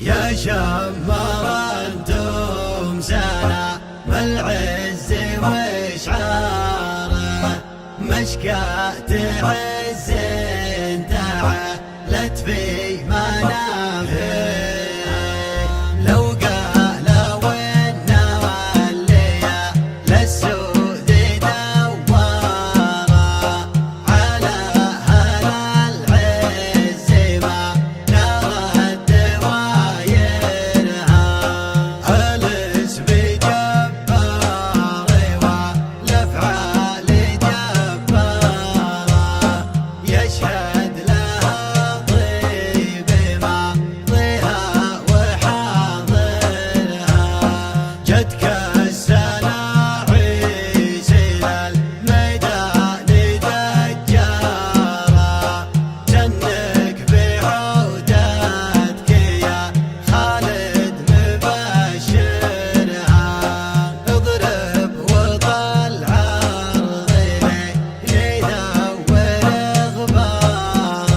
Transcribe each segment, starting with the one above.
يا شمر انتم سلام العز واشعاره، مشكاة عز تعالت في منامه. لو قال والنوالية للسود دواره، على أهل العز ما نرد وايرها. الاسم جبار والافعال جباره، يشهد لها طيب ماضيها وحاضرها. جدك السلاعيس للميدان دجاره، جنك بعودتك يا خالد مبشرها. اضرب وطل عرض يدور غباره،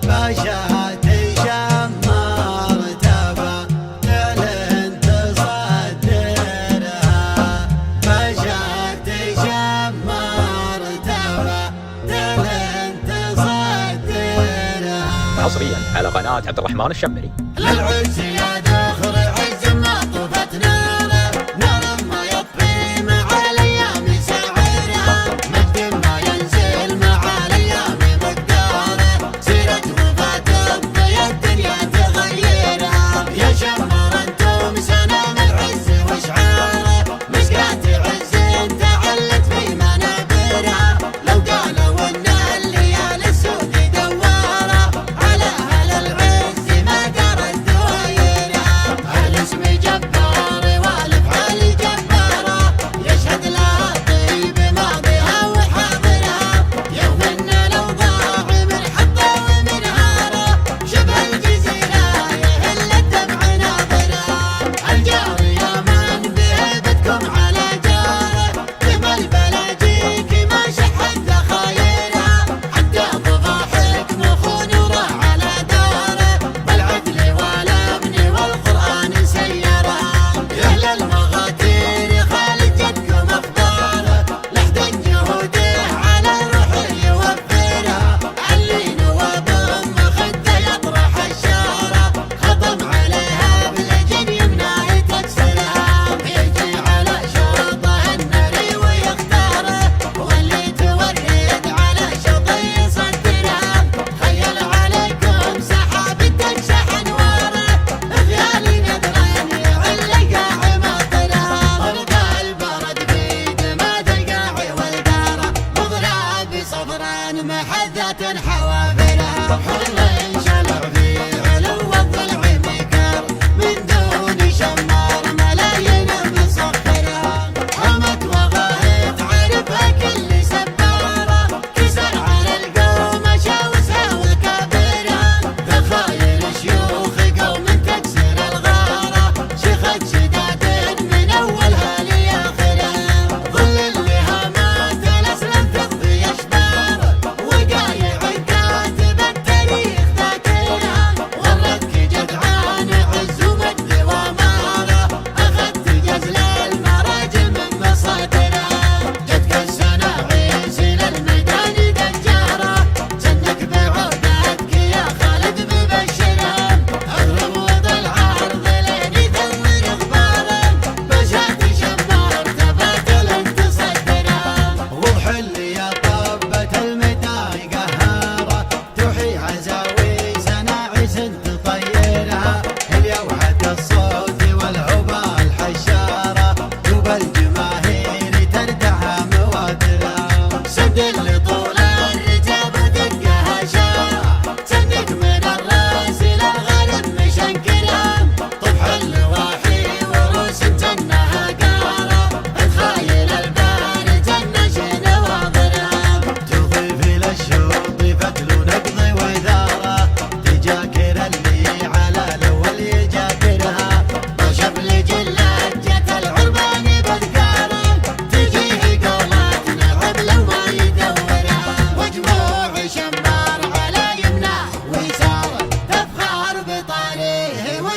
باشات شمر تبا تعلن تصدرها. باشات شمر تبا تعلن تصدرها. حصريا على قناة عبد الرحمن الشمري. للعز يا داخل عز ما طفت ناره، نار ما يطفي مع الايام ساعرها. مجد ما ينزل مع الايام مقداره، سيرة وفاة تبقي الدنيا تغيرها. يا شمر انتم سلام العز واشعاره، مشكاة عز تعلت في منابرها. لو قالوا ان الليالي السود دواره، على اهل العز ما درت دوايرها.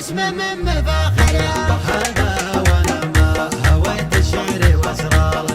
اسم من مفاخره. هذا وانا ما هويت الشعر واسراره